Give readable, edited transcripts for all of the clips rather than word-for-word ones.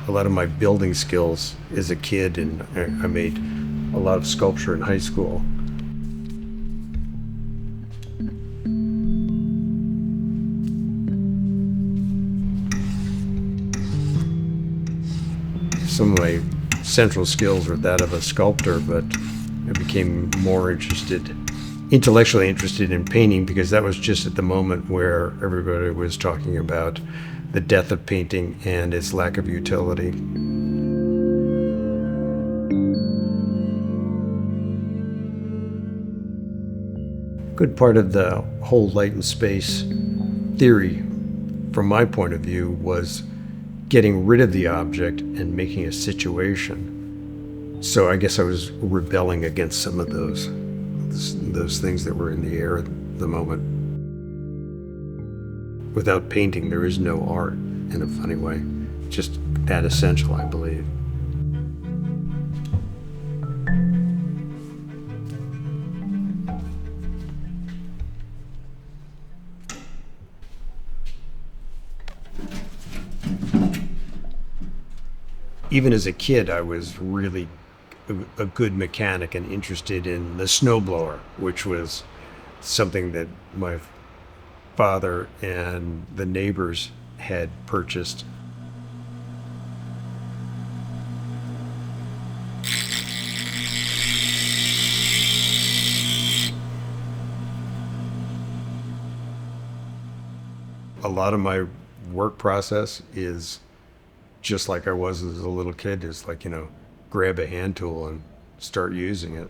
a lot of my building skills as a kid, and I made a lot of sculpture in high school. Some of my central skills were that of a sculptor, but I became more intellectually interested in painting, because that was just at the moment where everybody was talking about the death of painting and its lack of utility. Good part of the whole light and space theory, from my point of view, was getting rid of the object and making a situation. So I guess I was rebelling against some of those things that were in the air at the moment. Without painting, there is no art, in a funny way. Just that essential, I believe. Even as a kid, I was really a good mechanic and interested in the snowblower, which was something that my father and the neighbors had purchased. A lot of my work process is just like I was as a little kid. Is like, grab a hand tool and start using it.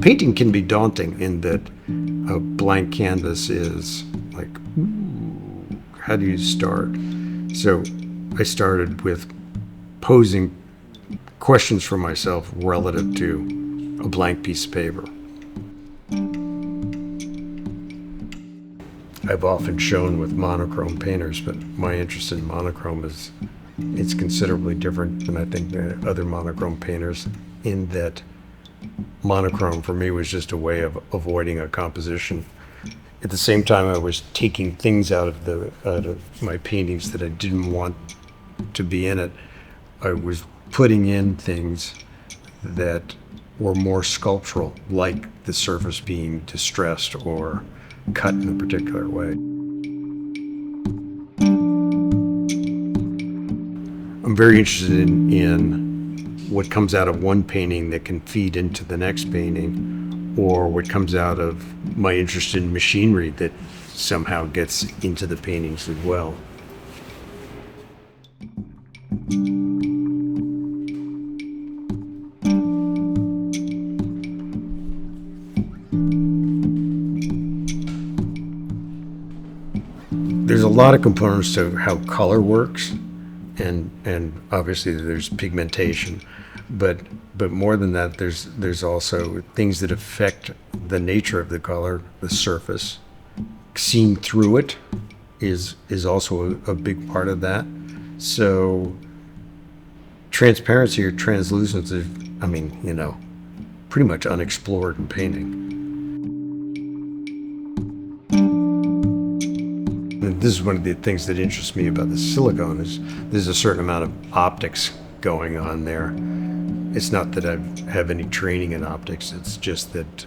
Painting can be daunting in that a blank canvas is like, ooh, how do you start? So I started with posing questions for myself relative to a blank piece of paper. I've often shown with monochrome painters, but my interest in monochrome it's considerably different than I think the other monochrome painters, in that monochrome for me was just a way of avoiding a composition. At the same time, I was taking things out of my paintings that I didn't want to be in it. I was putting in things that were more sculptural, like the surface being distressed or cut in a particular way. I'm very interested in what comes out of one painting that can feed into the next painting, or what comes out of my interest in machinery that somehow gets into the paintings as well. There's a lot of components to how color works, and obviously there's pigmentation, but more than that, there's also things that affect the nature of the color, the surface. Seeing through it is also a big part of that. So transparency or translucence is, pretty much unexplored in painting. This is one of the things that interests me about the silicone, is there's a certain amount of optics going on there. It's not that I have any training in optics, it's just that,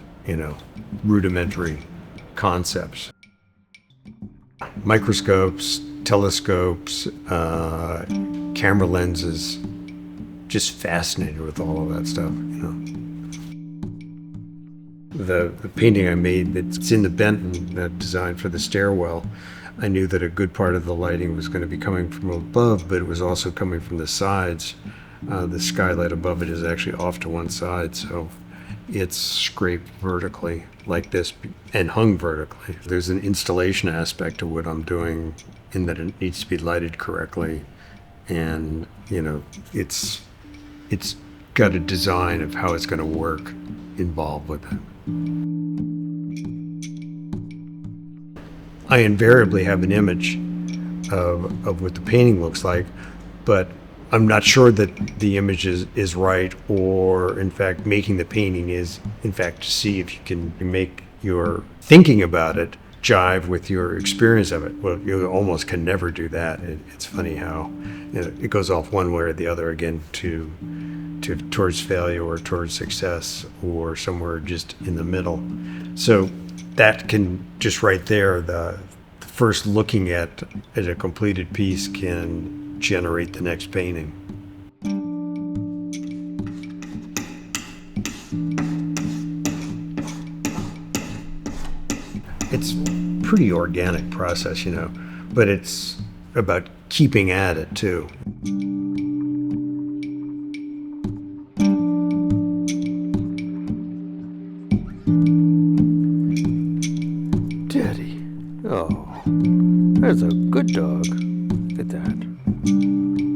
rudimentary concepts. Microscopes, telescopes, camera lenses, just fascinated with all of that stuff, The painting I made that's in the Benton, that designed for the stairwell, I knew that a good part of the lighting was going to be coming from above, but it was also coming from the sides. The skylight above it is actually off to one side, so it's scraped vertically like this and hung vertically. There's an installation aspect to what I'm doing, in that it needs to be lighted correctly, and it's got a design of how it's going to work involved with it. I invariably have an image of what the painting looks like, but I'm not sure that the image is right, or in fact making the painting is in fact to see if you can make your thinking about it jive with your experience of it. Well, you almost can never do that. It's funny how it goes off one way or the other again to towards failure or towards success or somewhere just in the middle. So that can just right there, the first looking at a completed piece can generate the next painting. It's a pretty organic process, but it's about keeping at it too. Daddy. Oh, that's a good dog. Look at that.